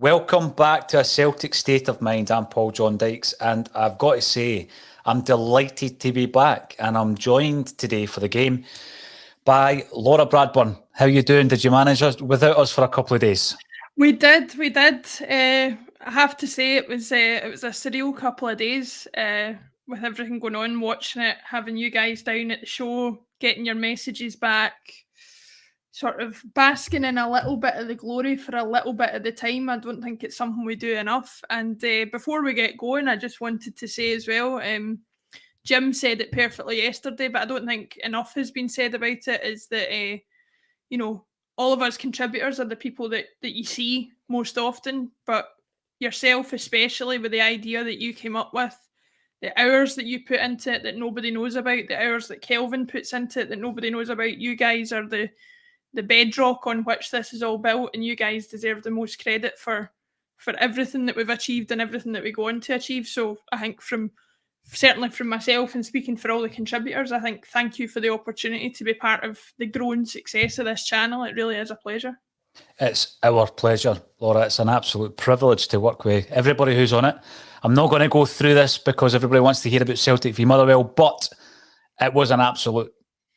Welcome back to A Celtic State of Mind. I'm Paul John Dykes, and I've got to say, I'm delighted to be back, and I'm joined today for the game by Laura Bradburn. How are you doing? Did you manage us without us for a couple of days? We did. I have to say it was a surreal couple of days with everything going on, watching it, having you guys down at the show, getting your messages back, sort of basking in a little bit of the glory for a little bit of the time. I don't think it's something we do enough. And before we get going, I just wanted to say as well, Jim said it perfectly yesterday, but I don't think enough has been said about it, is that, all of us contributors are the people that you see most often, but yourself especially, with the idea that you came up with, the hours that you put into it that nobody knows about, the hours that Kelvin puts into it that nobody knows about. You guys are the bedrock on which this is all built, and you guys deserve the most credit for everything that we've achieved and everything that we go on to achieve. So I think certainly from myself and speaking for all the contributors, I think thank you for the opportunity to be part of the growing success of this channel. It really is a pleasure. It's our pleasure, Laura. It's an absolute privilege to work with everybody who's on it. I'm not going to go through this because everybody wants to hear about Celtic v Motherwell, but it was an absolute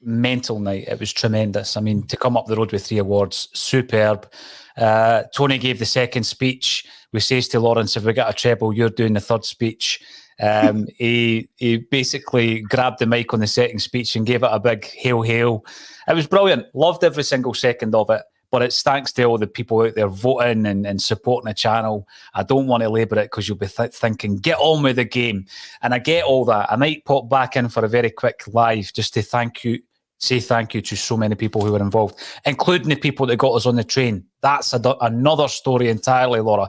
mental night. It was tremendous. I mean, to come up the road with 3 awards, superb. Tony gave the second speech. We says to Lawrence, if we get a treble, you're doing the third speech. He basically grabbed the mic on the second speech and gave it a big hail, hail. It was brilliant. Loved every single second of it. But it's thanks to all the people out there voting and supporting the channel. I don't want to labour it because you'll be thinking, get on with the game. And I get all that. I might pop back in for a very quick live just to say thank you to so many people who were involved, including the people that got us on the train. That's another story entirely, Laura.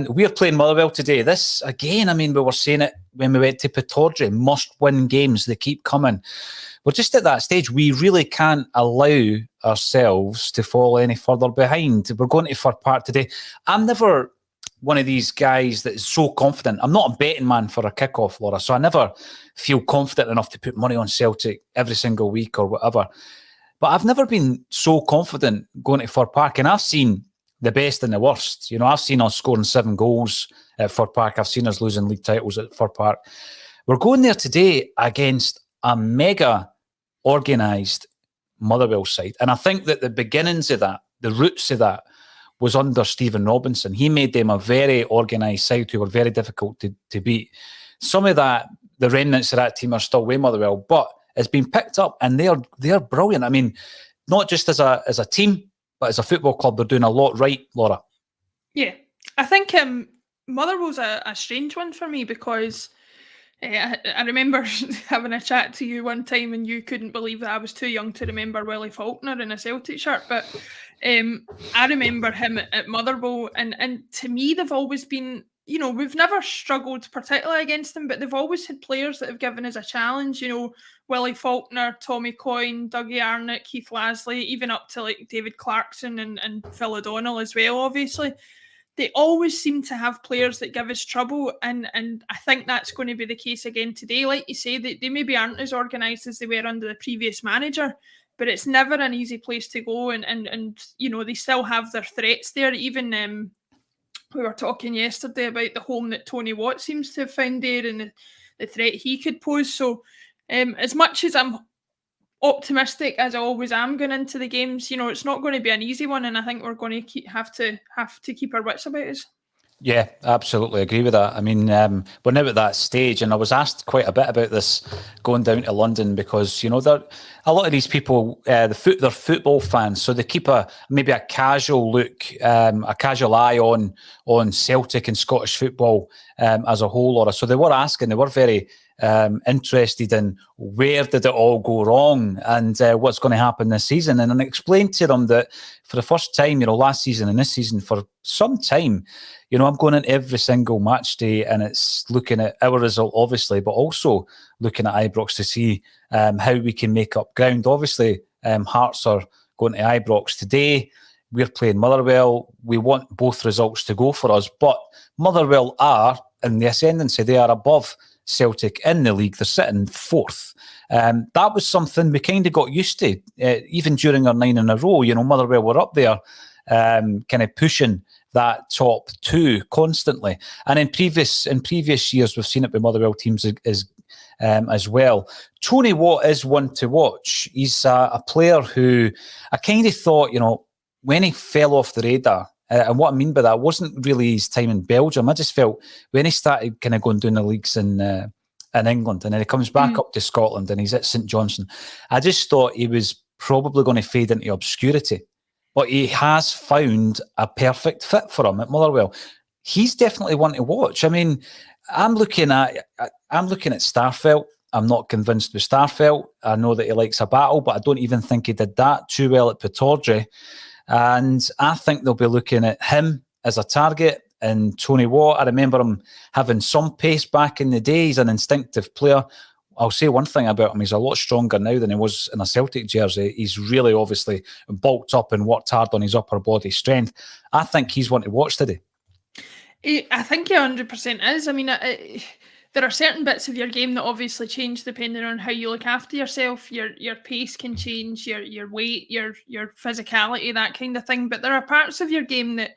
We're playing Motherwell today. This, again, I mean, we were saying it when we went to Pittodrie, must-win games. They keep coming. We're just at that stage. We really can't allow ourselves to fall any further behind. We're going to Fir Park today. I'm never one of these guys that is so confident. I'm not a betting man for a kickoff, Laura, so I never feel confident enough to put money on Celtic every single week or whatever. But I've never been so confident going to Fir Park, and I've seen the best and the worst. You know, I've seen us scoring 7 goals at Fir Park. I've seen us losing league titles at Fir Park. We're going there today against a mega organised Motherwell side. And I think that the beginnings of that, the roots of that, was under Stephen Robinson. He made them a very organised side who were very difficult to beat. Some of that, the remnants of that team are still way Motherwell, but it's been picked up and they're brilliant. I mean, not just as a team, but as a football club, they're doing a lot right, Laura. Yeah, I think Motherwell's a strange one for me because I remember having a chat to you one time and you couldn't believe that I was too young to remember Willie Faulkner in a Celtic shirt, but I remember him at Motherwell, and to me they've always been, we've never struggled particularly against them, but they've always had players that have given us a challenge, Willie Faulkner, Tommy Coyne, Dougie Arnott, Keith Lasley, even up to like David Clarkson and Phil O'Donnell as well, obviously. They always seem to have players that give us trouble, and I think that's going to be the case again today. Like you say, they maybe aren't as organised as they were under the previous manager, but it's never an easy place to go, and they still have their threats there. Even we were talking yesterday about the home that Tony Watt seems to have found there and the threat he could pose. So as much as I'm optimistic as I always am going into the games, it's not going to be an easy one, and I think we're going to have to keep our wits about us. Yeah, absolutely agree with that. I mean, we're now at that stage, and I was asked quite a bit about this going down to London because, a lot of these people, they're football fans, so they keep maybe a casual look, a casual eye on Celtic and Scottish football as a whole, Laura. So they were asking, they were very interested in where did it all go wrong and what's going to happen this season. And I explained to them that for the first time, last season and this season, for some time, I'm going in every single match day and it's looking at our result, obviously, but also looking at Ibrox to see how we can make up ground. Obviously, Hearts are going to Ibrox today. We're playing Motherwell. We want both results to go for us, but Motherwell are in the ascendancy. They are above Celtic in the league. They're sitting 4th. That was something we kind of got used to, even during our 9 in a row. Motherwell were up there, kind of pushing that top two constantly. And in previous years, we've seen it with Motherwell teams as well. Tony Watt is one to watch. He's a player who I kind of thought, when he fell off the radar, and what I mean by that wasn't really his time in Belgium. I just felt when he started kind of going down the leagues in England, and then he comes back up to Scotland and he's at St Johnstone, I just thought he was probably going to fade into obscurity. But he has found a perfect fit for him at Motherwell. He's definitely one to watch. I mean, I'm looking at Starfelt. I'm not convinced with Starfelt. I know that he likes a battle, but I don't even think he did that too well at Pittodrie. And I think they'll be looking at him as a target. And Tony Watt, I remember him having some pace back in the day. He's an instinctive player. I'll say one thing about him. He's a lot stronger now than he was in a Celtic jersey. He's really obviously bulked up and worked hard on his upper body strength. I think he's one to watch today. I think he 100% is. I mean, there are certain bits of your game that obviously change depending on how you look after yourself. Your pace can change, your weight, your physicality, that kind of thing. But there are parts of your game that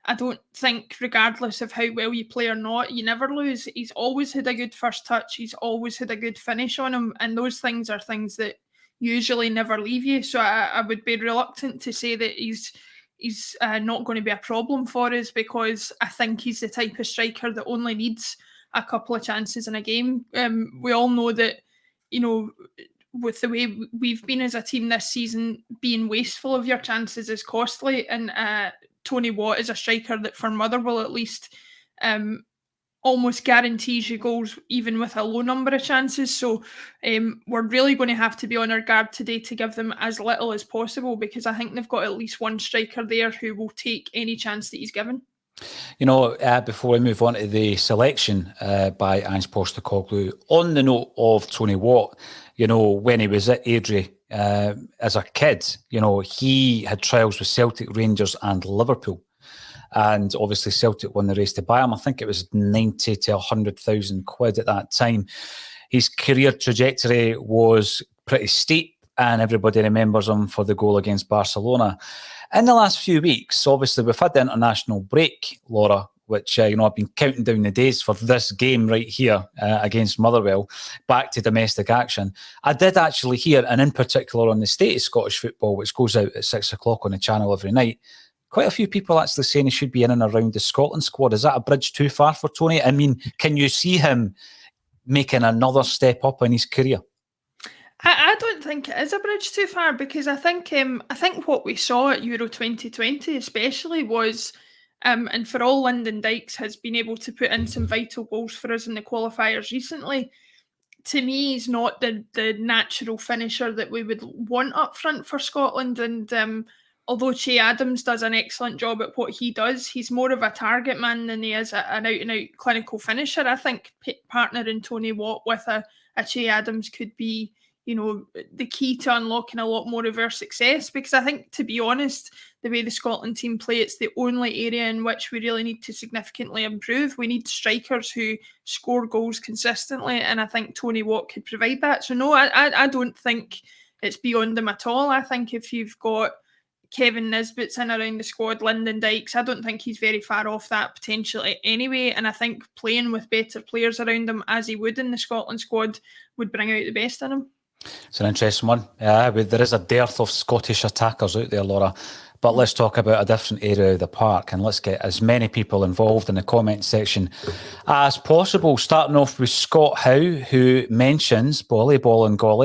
I don't think, regardless of how well you play or not, you never lose. He's always had a good first touch. He's always had a good finish on him. And those things are things that usually never leave you. So I would be reluctant to say that he's not going to be a problem for us, because I think he's the type of striker that only needs a couple of chances in a game. We all know that, with the way we've been as a team this season, being wasteful of your chances is costly. And Tony Watt is a striker that, for Motherwell at least, almost guarantees you goals even with a low number of chances. So we're really going to have to be on our guard today to give them as little as possible, because I think they've got at least one striker there who will take any chance that he's given. Before we move on to the selection by Ange Postecoglou, on the note of Tony Watt, when he was at Adrie as a kid, he had trials with Celtic, Rangers and Liverpool. And obviously Celtic won the race to buy him. I think it was 90 to 100,000 quid at that time. His career trajectory was pretty steep, and everybody remembers him for the goal against Barcelona. In the last few weeks, obviously, we've had the international break, Laura, which, I've been counting down the days for this game right here against Motherwell, back to domestic action. I did actually hear, and in particular on the State of Scottish Football, which goes out at 6 o'clock on the channel every night, quite a few people actually saying he should be in and around the Scotland squad. Is that a bridge too far for Tony? I mean, can you see him making another step up in his career? I don't think it is a bridge too far, because I think what we saw at Euro 2020 especially was, and for all Lyndon Dykes has been able to put in some vital goals for us in the qualifiers recently. To me, he's not the natural finisher that we would want up front for Scotland. And although Che Adams does an excellent job at what he does, he's more of a target man than he is an out-and-out clinical finisher. I think partnering Tony Watt with a Che Adams could be, the key to unlocking a lot more of our success, because I think, to be honest, the way the Scotland team play, it's the only area in which we really need to significantly improve. We need strikers who score goals consistently, and I think Tony Watt could provide that. So no, I don't think it's beyond them at all. I think if you've got Kevin Nisbet's in around the squad, Lyndon Dykes, I don't think he's very far off that potentially anyway. And I think playing with better players around him, as he would in the Scotland squad, would bring out the best in him. It's an interesting one. There is a dearth of Scottish attackers out there, Laura. But let's talk about a different area of the park, and let's get as many people involved in the comment section as possible. Starting off with Scott Howe, who mentions Bolly,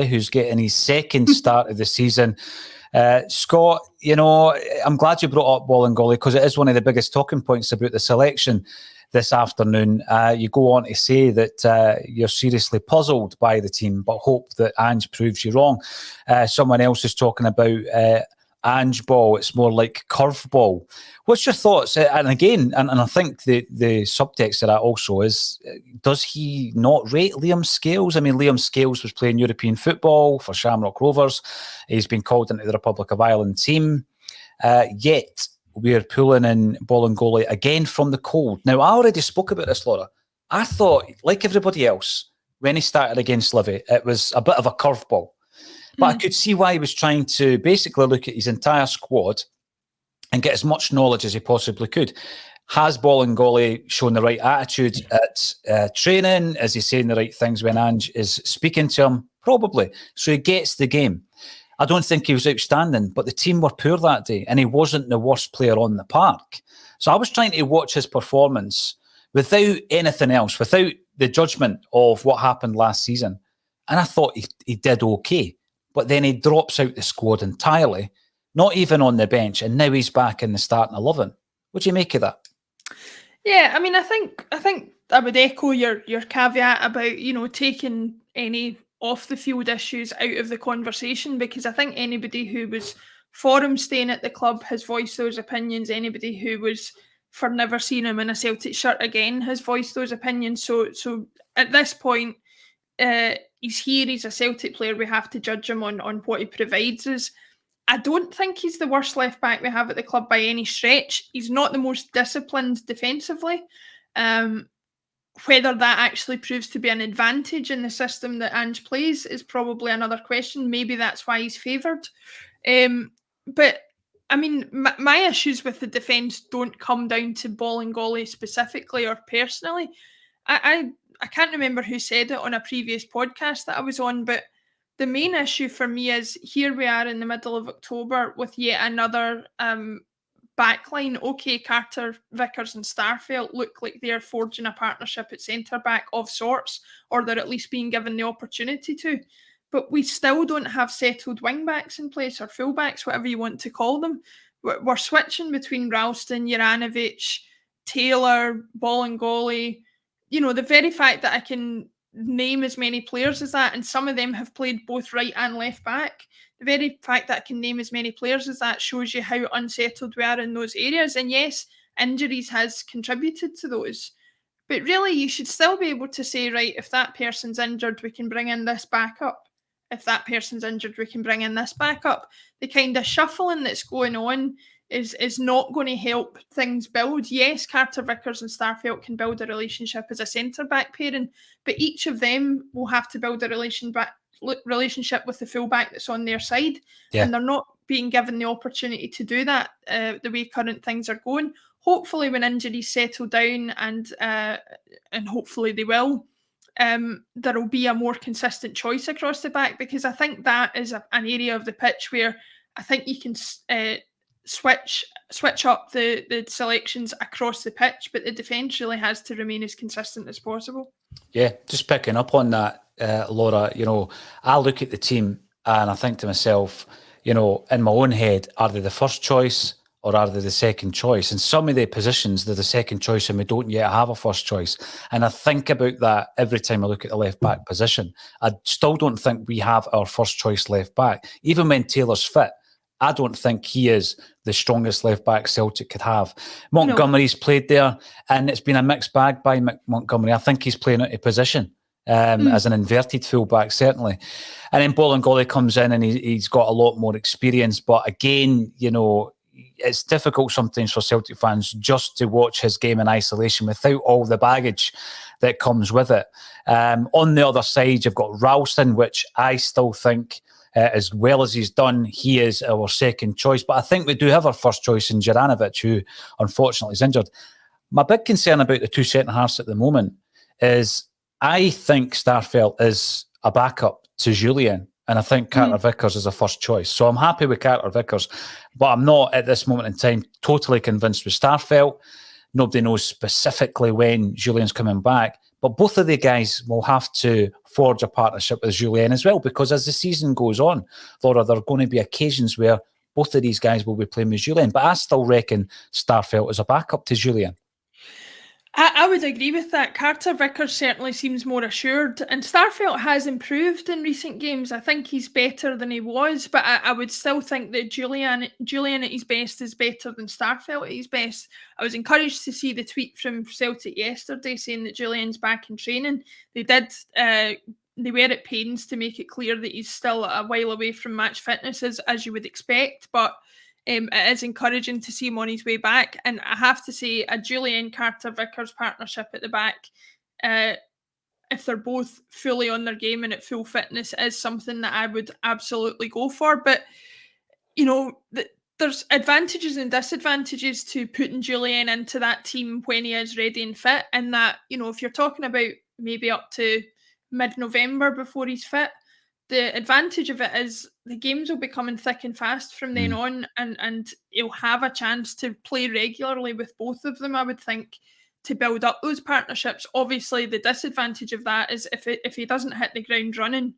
who's getting his second start of the season. Scott, I'm glad you brought up Bolingoli, because it is one of the biggest talking points about the selection this afternoon. You go on to say that you're seriously puzzled by the team, but hope that Ange proves you wrong. Someone else is talking about Ange ball. It's more like curveball. What's your thoughts? And again, and I think the subtext of that also is, does he not rate Liam Scales? I mean, Liam Scales was playing European football for Shamrock Rovers. He's been called into the Republic of Ireland team. Yet we're pulling in Bolingoli again from the cold. Now, I already spoke about this, Laura. I thought, like everybody else, when he started against Livy, it was a bit of a curveball. But I could see why he was trying to basically look at his entire squad and get as much knowledge as he possibly could. Has Bolingoli shown the right attitude at training? Is he saying the right things when Ange is speaking to him? Probably. So he gets the game. I don't think he was outstanding, but the team were poor that day, and he wasn't the worst player on the park. So I was trying to watch his performance without anything else, without the judgment of what happened last season. And I thought he did okay. But then he drops out the squad entirely, not even on the bench, and now he's back in the starting 11. What do you make of that? Yeah, I mean, I think I would echo your caveat about, taking any off the field issues out of the conversation, because I think anybody who was for him staying at the club has voiced those opinions. Anybody who was for never seeing him in a Celtic shirt again has voiced those opinions. So at this point, he's here, he's a Celtic player, we have to judge him on what he provides us. I don't think he's the worst left back we have at the club by any stretch. He's not the most disciplined defensively. Whether that actually proves to be an advantage in the system that Ange plays is probably another question. Maybe that's why he's favoured. But I mean, my issues with the defence don't come down to Bolingoli specifically or personally. I can't remember who said it on a previous podcast that I was on, but the main issue for me is here we are in the middle of October with yet another backline. Okay, Carter, Vickers and Starfelt look like they're forging a partnership at centre-back of sorts, or they're at least being given the opportunity to. But we still don't have settled wing-backs in place, or full-backs, whatever you want to call them. We're switching between Ralston, Juranovic, Taylor, Bolingoli. The very fact that I can name as many players as that, and some of them have played both right and left back. The very fact that I can name as many players as that shows you how unsettled we are in those areas. And yes, injuries has contributed to those. But really, you should still be able to say, right, if that person's injured, we can bring in this backup. If that person's injured, we can bring in this backup. The kind of shuffling that's going on is not going to help things build. Yes, Carter, Vickers and Starfelt can build a relationship as a centre-back pairing, but each of them will have to build a relationship with the full-back that's on their side, and they're not being given the opportunity to do that the way current things are going. Hopefully when injuries settle down, and hopefully they will, there will be a more consistent choice across the back, because I think that is an area of the pitch where I think you can switch up the selections across the pitch, but the defence really has to remain as consistent as possible. Yeah, just picking up on that, Laura, I look at the team and I think to myself, in my own head, are they the first choice or are they the second choice? In some of the positions, they're the second choice and we don't yet have a first choice. And I think about that every time I look at the left back position. I still don't think we have our first choice left back. Even when Taylor's fit, I don't think he is the strongest left back Celtic could have. Montgomery's played there, and it's been a mixed bag by Montgomery. I think he's playing out of position as an inverted fullback, certainly. And then Bolingoli comes in and he's got a lot more experience. But again, it's difficult sometimes for Celtic fans just to watch his game in isolation without all the baggage that comes with it. On the other side, you've got Ralston, which I still think, as well as he's done, he is our second choice. But I think we do have our first choice in Juranovic, who unfortunately is injured. My big concern about the two centre-halves at the moment is I think Starfelt is a backup to Julian, and I think Carter Vickers is a first choice. So I'm happy with Carter Vickers, but I'm not at this moment in time totally convinced with Starfelt. Nobody knows specifically when Julian's coming back, but both of the guys will have to forge a partnership with Julien as well, because as the season goes on, Laura, there are going to be occasions where both of these guys will be playing with Julien, but I still reckon Starfelt is a backup to Julien. I would agree with that. Carter Vickers certainly seems more assured, and Starfelt has improved in recent games. I think he's better than he was, but I would still think that Julian at his best is better than Starfelt at his best. I was encouraged to see the tweet from Celtic yesterday saying that Julian's back in training. They were at pains to make it clear that he's still a while away from match fitness, as you would expect, but it is encouraging to see him on his way back. And I have to say, a Julian Carter-Vickers partnership at the back, if they're both fully on their game and at full fitness, is something that I would absolutely go for. But, there's advantages and disadvantages to putting Julian into that team when he is ready and fit, and that, if you're talking about maybe up to mid-November before he's fit, the advantage of it is the games will be coming thick and fast from then on, and he'll have a chance to play regularly with both of them, I would think, to build up those partnerships. Obviously, the disadvantage of that is if he doesn't hit the ground running,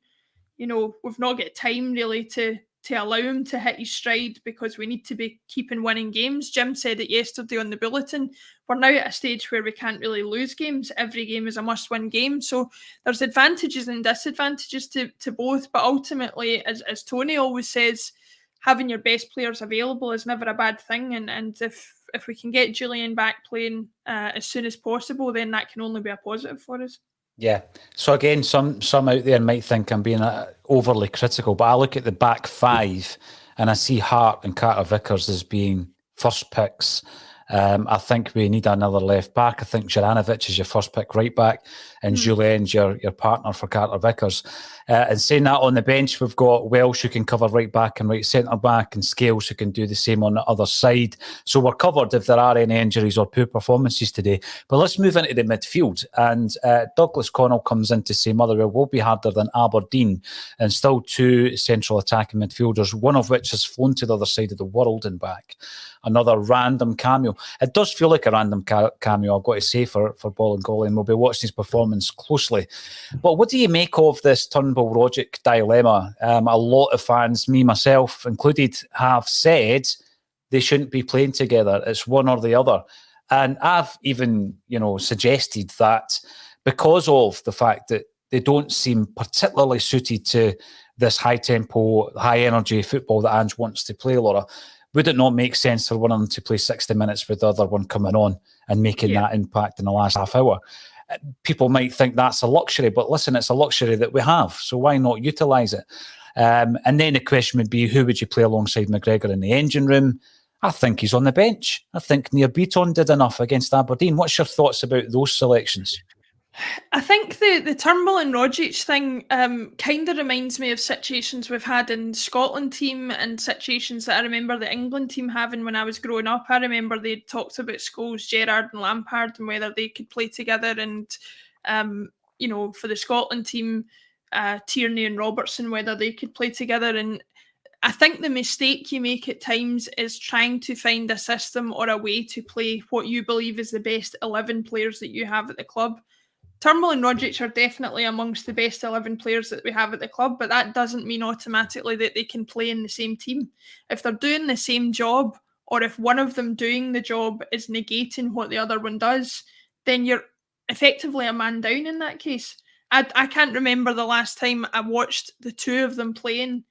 we've not got time really to allow him to hit his stride, because we need to be keeping winning games. Jim said it yesterday on the Bulletin. We're now at a stage where we can't really lose games. Every game is a must-win game. So there's advantages and disadvantages to both. But ultimately, as Tony always says, having your best players available is never a bad thing. And if we can get Julian back playing as soon as possible, then that can only be a positive for us. Yeah. So again, some out there might think I'm being overly critical, but I look at the back five and I see Hart and Carter Vickers as being first picks. I think we need another left back. I think Juranovic is your first pick right back, and Julien's your partner for Carter Vickers. And saying that, on the bench, we've got Welsh who can cover right back and right centre back, and Scales who can do the same on the other side. So we're covered if there are any injuries or poor performances today. But let's move into the midfield. And Douglas Connell comes in to say Motherwell will be harder than Aberdeen, and still two central attacking midfielders, one of which has flown to the other side of the world and back. Another random cameo. It does feel like a random cameo, I've got to say, for Bolingoli, and we'll be watching his performance closely. But what do you make of this Turnbull-Rogic dilemma? A lot of fans, me myself included, have said they shouldn't be playing together. It's one or the other. And I've even, suggested that because of the fact that they don't seem particularly suited to this high-tempo, high-energy football that Ange wants to play, Laura, would it not make sense for one of them to play 60 minutes with the other one coming on and making that impact in the last half hour? People might think that's a luxury, but listen, it's a luxury that we have, so why not utilise it? And then the question would be, who would you play alongside McGregor in the engine room? I think he's on the bench. I think Nir Beaton did enough against Aberdeen. What's your thoughts about those selections? I think the Turnbull and Rogic thing kind of reminds me of situations we've had in Scotland team, and situations that I remember the England team having when I was growing up. I remember they talked about Scholes, Gerrard and Lampard and whether they could play together. And, for the Scotland team, Tierney and Robertson, whether they could play together. And I think the mistake you make at times is trying to find a system or a way to play what you believe is the best 11 players that you have at the club. Turnbull and Rogic are definitely amongst the best 11 players that we have at the club, but that doesn't mean automatically that they can play in the same team. If they're doing the same job, or if one of them doing the job is negating what the other one does, then you're effectively a man down in that case. I can't remember the last time I watched the two of them playing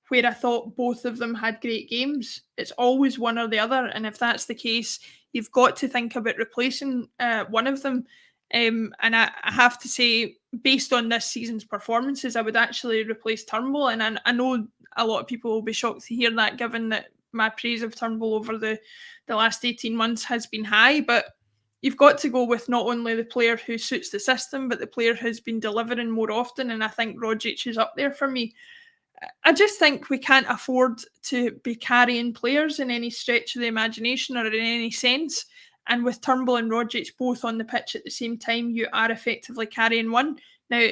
where I thought both of them had great games. It's always one or the other, and if that's the case, you've got to think about replacing one of them. And I have to say, based on this season's performances, I would actually replace Turnbull. And I know a lot of people will be shocked to hear that, given that my praise of Turnbull over the last 18 months has been high. But you've got to go with not only the player who suits the system, but the player who's been delivering more often. And I think Rogic is up there for me. I just think we can't afford to be carrying players in any stretch of the imagination or in any sense. And with Turnbull and Rogic both on the pitch at the same time, you are effectively carrying one. Now,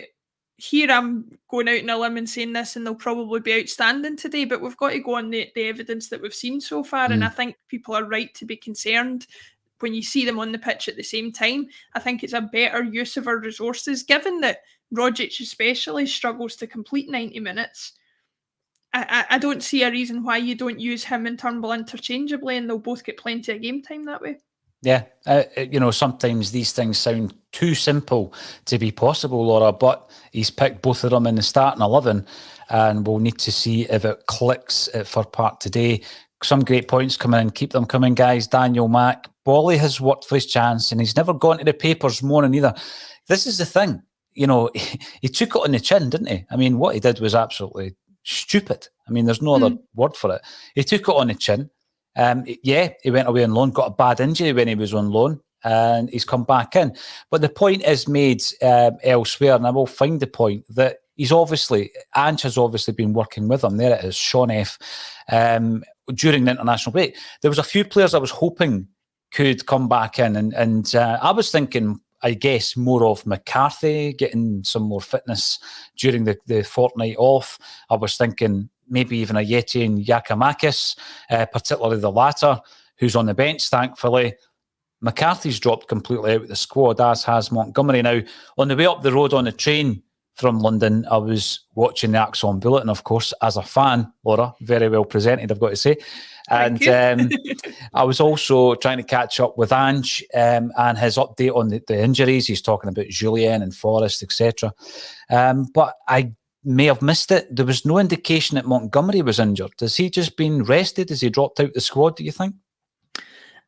here I'm going out on a limb and saying this, and they'll probably be outstanding today, but we've got to go on the evidence that we've seen so far. And I think people are right to be concerned when you see them on the pitch at the same time. I think it's a better use of our resources, given that Rogic especially struggles to complete 90 minutes. I don't see a reason why you don't use him and Turnbull interchangeably, and they'll both get plenty of game time that way. Yeah, sometimes these things sound too simple to be possible, Laura, but he's picked both of them in the starting 11, and we'll need to see if it clicks at Fir Park today. Some great points coming in. Keep them coming, guys. Daniel Mack. Bolly has worked for his chance, and he's never gone to the papers morning either. This is the thing. He took it on the chin, didn't he? I mean, what he did was absolutely stupid. I mean, there's no other word for it. He took it on the chin. He went away on loan, got a bad injury when he was on loan, and he's come back in. But the point is made elsewhere, and I will find the point that Ange has obviously been working with him. There it is, Sean F. during the international break. There was a few players I was hoping could come back in, and I was thinking, I guess, more of McCarthy getting some more fitness during the fortnight off. I was thinking maybe even Ayeti and Giakoumakis, particularly the latter, who's on the bench, thankfully. McCarthy's dropped completely out of the squad, as has Montgomery. Now, on the way up the road on the train from London, I was watching the ACSOM Bulletin, of course, as a fan, Laura. Very well presented, I've got to say. And I was also trying to catch up with Ange and his update on the injuries. He's talking about Julien and Forrest, etc. But I may have missed it. There was no indication that Montgomery was injured. Has he just been rested? Has he dropped out the squad, do you think?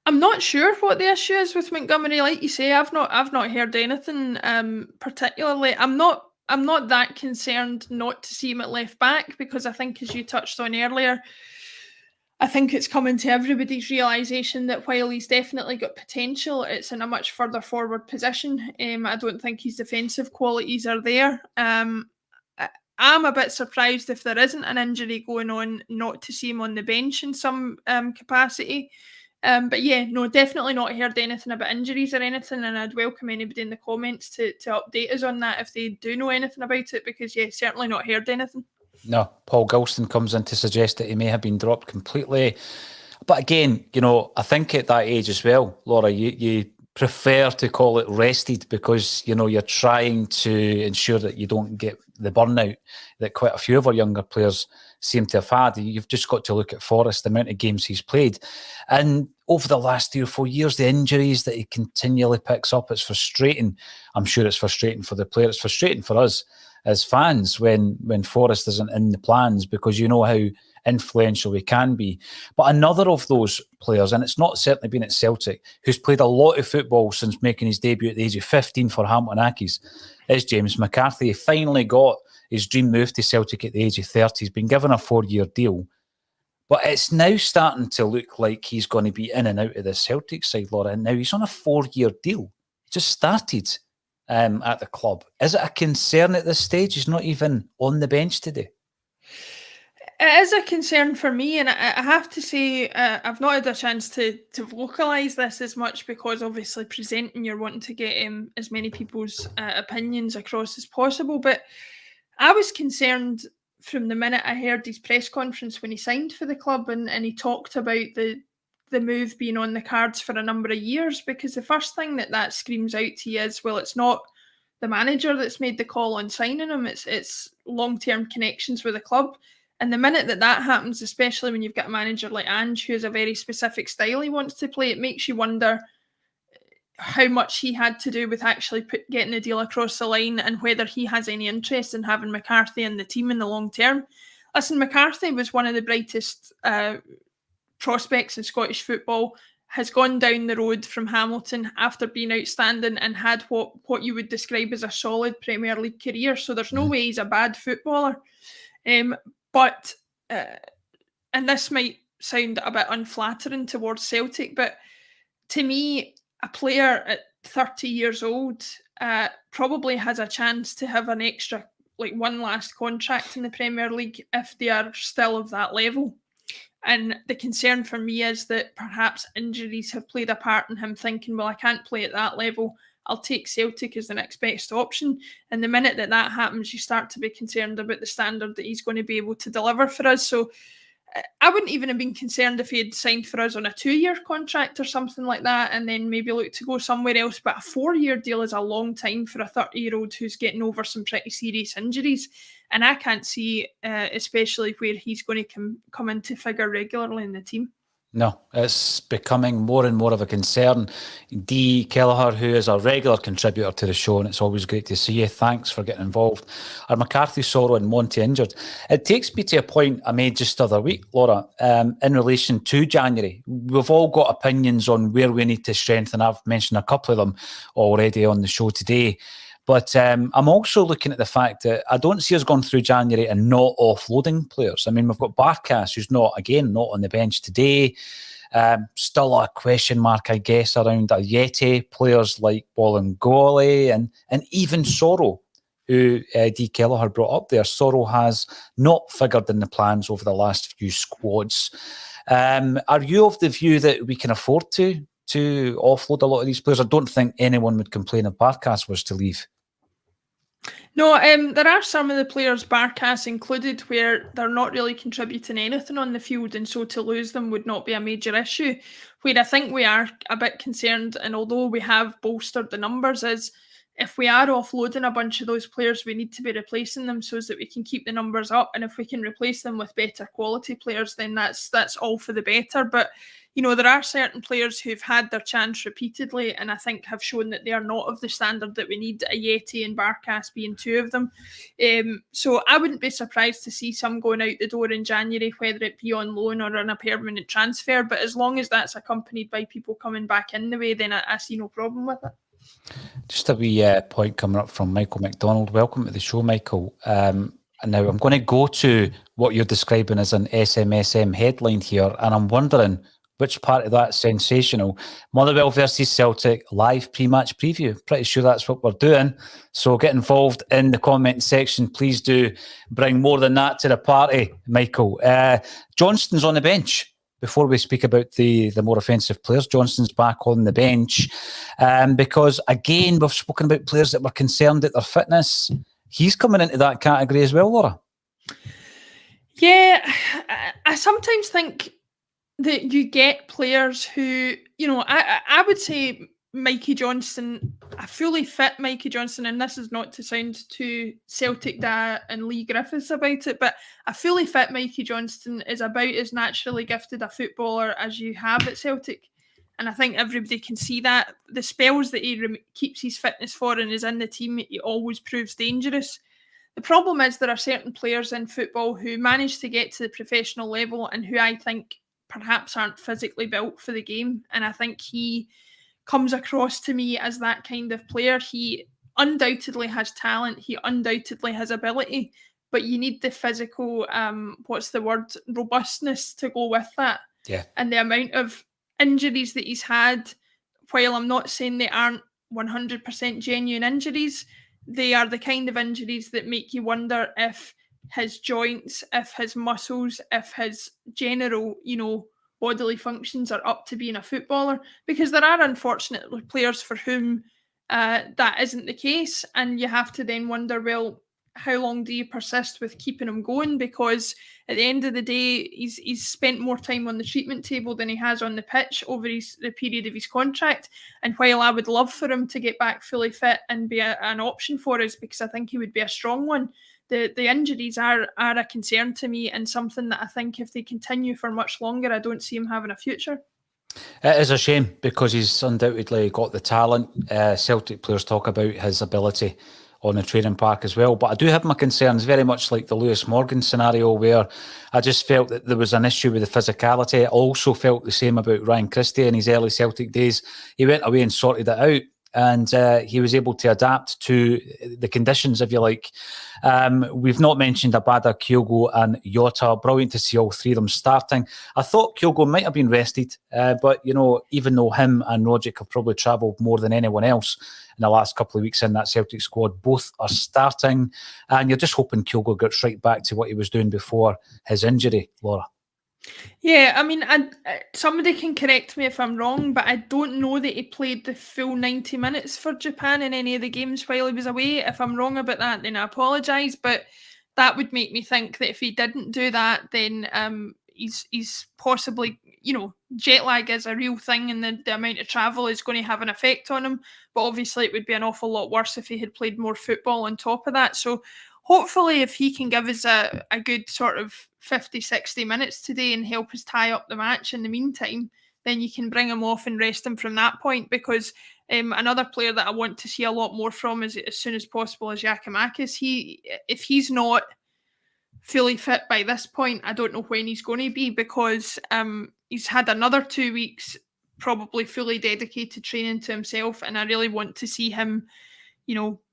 I'm not sure what the issue is with Montgomery. Like you say, I've not heard anything particularly. I'm not that concerned not to see him at left back, because I think, as you touched on earlier, I think it's coming to everybody's realisation that while he's definitely got potential, it's in a much further forward position. I don't think his defensive qualities are there. I'm a bit surprised, if there isn't an injury going on, not to see him on the bench in some capacity. But yeah, no, definitely not heard anything about injuries or anything, and I'd welcome anybody in the comments to update us on that if they do know anything about it, because yeah, certainly not heard anything. No, Paul Gilston comes in to suggest that he may have been dropped completely. But again, I think at that age as well, Laura, you prefer to call it rested, because, you're trying to ensure that you don't get the burnout that quite a few of our younger players seem to have had. You've just got to look at Forrest, the amount of games he's played. And over the last 3 or 4 years, the injuries that he continually picks up, it's frustrating. I'm sure it's frustrating for the player. It's frustrating for us as fans when Forrest isn't in the plans, because you know how influential he can be. But another of those players, and it's not certainly been at Celtic, who's played a lot of football since making his debut at the age of 15 for Hampton Accies, is James McCarthy. He finally got his dream move to Celtic at the age of 30. He's been given a 4-year deal. But it's now starting to look like he's going to be in and out of the Celtic side, Laura. And now he's on a 4-year deal. He just started at the club. Is it a concern at this stage? He's not even on the bench today. It is a concern for me, and I have to say I've not had a chance to vocalise this as much, because obviously presenting, you're wanting to get as many people's opinions across as possible. But I was concerned from the minute I heard his press conference when he signed for the club, and he talked about the move being on the cards for a number of years, because the first thing that screams out to you is, well, it's not the manager that's made the call on signing him, it's long-term connections with the club. And the minute that happens, especially when you've got a manager like Ange, who has a very specific style he wants to play, it makes you wonder how much he had to do with actually getting the deal across the line, and whether he has any interest in having McCarthy in the team in the long term. Listen, McCarthy was one of the brightest prospects in Scottish football, has gone down the road from Hamilton after being outstanding, and had what you would describe as a solid Premier League career. So there's no way he's a bad footballer. But, and this might sound a bit unflattering towards Celtic, but to me, a player at 30 years old probably has a chance to have an extra, one last contract in the Premier League if they are still of that level. And the concern for me is that perhaps injuries have played a part in him thinking, well, I can't play at that level, I'll take Celtic as the next best option. And the minute that happens, you start to be concerned about the standard that he's going to be able to deliver for us. So I wouldn't even have been concerned if he had signed for us on a 2-year contract or something like that, and then maybe look to go somewhere else. But a 4-year deal is a long time for a 30-year-old who's getting over some pretty serious injuries. And I can't see, especially where he's going to come into figure regularly in the team. No, it's becoming more and more of a concern. Dee Kelleher, who is a regular contributor to the show, and it's always great to see you. Thanks for getting involved. Are McCarthy, Sorrow and Monty injured? It takes me to a point I made just the other week, Laura, in relation to January. We've all got opinions on where we need to strengthen. I've mentioned a couple of them already on the show today. But I'm also looking at the fact that I don't see us going through January and not offloading players. I mean, we've got Barkas, who's not on the bench today. Still a question mark, I guess, around Ayeti, players like Bolingoli and even Sorrow. who D. Kelleher brought up there. Sorrow has not figured in the plans over the last few squads. Are you of the view that we can afford to offload a lot of these players? I don't think anyone would complain if Barkas was to leave. No, there are some of the players, Barkas included, where they're not really contributing anything on the field, and so to lose them would not be a major issue. Where I think we are a bit concerned, and although we have bolstered the numbers, is if we are offloading a bunch of those players, we need to be replacing them so that we can keep the numbers up. And if we can replace them with better quality players, then that's all for the better. But there are certain players who've had their chance repeatedly, and I think have shown that they are not of the standard that we need, Ayeti and Barkas being two of them. So I wouldn't be surprised to see some going out the door in January, whether it be on loan or on a permanent transfer. But as long as that's accompanied by people coming back in the way, then I see no problem with it. Just a wee point coming up from Michael McDonald. Welcome to the show, Michael. Now I'm going to go to what you're describing as an SMSM headline here, and I'm wondering which part of that's sensational. Motherwell versus Celtic, live pre-match preview. Pretty sure that's what we're doing. So get involved in the comment section. Please do bring more than that to the party, Michael. Johnston's on the bench. Before we speak about the more offensive players, Johnston's back on the bench because, again, we've spoken about players that were concerned at their fitness. He's coming into that category as well, Laura. Yeah, I sometimes think that you get players who, I would say Mikey Johnston, a fully fit Mikey Johnston, and this is not to sound too Celtic and Lee Griffiths about it, but a fully fit Mikey Johnston is about as naturally gifted a footballer as you have at Celtic. And I think everybody can see that. The spells that he keeps his fitness for and is in the team, he always proves dangerous. The problem is there are certain players in football who manage to get to the professional level and who I think perhaps aren't physically built for the game. And I think he comes across to me as that kind of player. He undoubtedly has talent. He undoubtedly has ability, but you need the physical, robustness to go with that. Yeah. And the amount of injuries that he's had, while I'm not saying they aren't 100% genuine injuries, they are the kind of injuries that make you wonder if his joints, if his muscles, if his general, bodily functions are up to being a footballer, because there are unfortunately players for whom that isn't the case, and you have to then wonder, well, how long do you persist with keeping him going? Because at the end of the day, he's spent more time on the treatment table than he has on the pitch over the period of his contract. And while I would love for him to get back fully fit and be an option for us, because I think he would be a strong one, the injuries are a concern to me, and something that I think if they continue for much longer, I don't see him having a future. It is a shame because he's undoubtedly got the talent. Celtic players talk about his ability on the training park as well. But I do have my concerns, very much like the Lewis Morgan scenario, where I just felt that there was an issue with the physicality. I also felt the same about Ryan Christie in his early Celtic days. He went away and sorted it out, and he was able to adapt to the conditions, if you like. We've not mentioned Abada, Kyogo and Jota. Brilliant to see all three of them starting. I thought Kyogo might have been rested, but, even though him and Rogic have probably travelled more than anyone else in the last couple of weeks in that Celtic squad, both are starting. And you're just hoping Kyogo gets right back to what he was doing before his injury, Laura. Yeah, I mean, somebody can correct me if I'm wrong, but I don't know that he played the full 90 minutes for Japan in any of the games while he was away. If I'm wrong about that, then I apologise, but that would make me think that if he didn't do that, then he's possibly, jet lag is a real thing, and the amount of travel is going to have an effect on him. But obviously it would be an awful lot worse if he had played more football on top of that. So hopefully if he can give us a good sort of 50, 60 minutes today and help us tie up the match in the meantime, then you can bring him off and rest him from that point, because another player that I want to see a lot more from as soon as possible is Giakoumakis. If he's not fully fit by this point, I don't know when he's going to be, because he's had another 2 weeks probably fully dedicated training to himself, and I really want to see him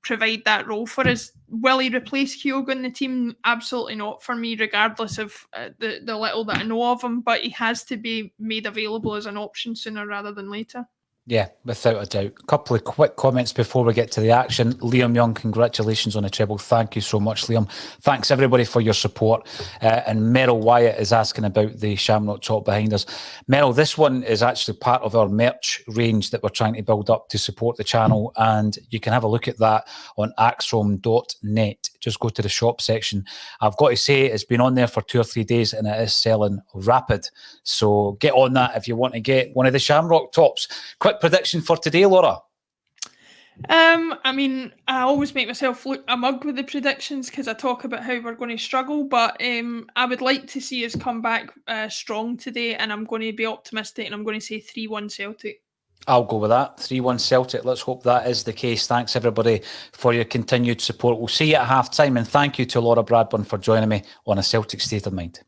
provide that role for us. Will he replace Kyogo in the team? Absolutely not for me, regardless of the little that I know of him, but he has to be made available as an option sooner rather than later. Yeah, without a doubt. A couple of quick comments before we get to the action. Liam Young, congratulations on the treble. Thank you so much, Liam. Thanks, everybody, for your support. And Meryl Wyatt is asking about the Shamrock top behind us. Meryl, this one is actually part of our merch range that we're trying to build up to support the channel, and you can have a look at that on ACSOM.net. Just go to the shop section. I've got to say, it's been on there for 2 or 3 days, and it is selling rapid. So get on that if you want to get one of the Shamrock tops. Quick prediction for today, Laura. I mean, I always make myself look a mug with the predictions because I talk about how we're going to struggle, but I would like to see us come back strong today, and I'm going to be optimistic, and I'm going to say 3-1 Celtic. I'll go with that. 3-1 Celtic. Let's hope that is the case. Thanks, everybody, for your continued support. We'll see you at half-time, and thank you to Laura Bradburn for joining me on A Celtic State of Mind.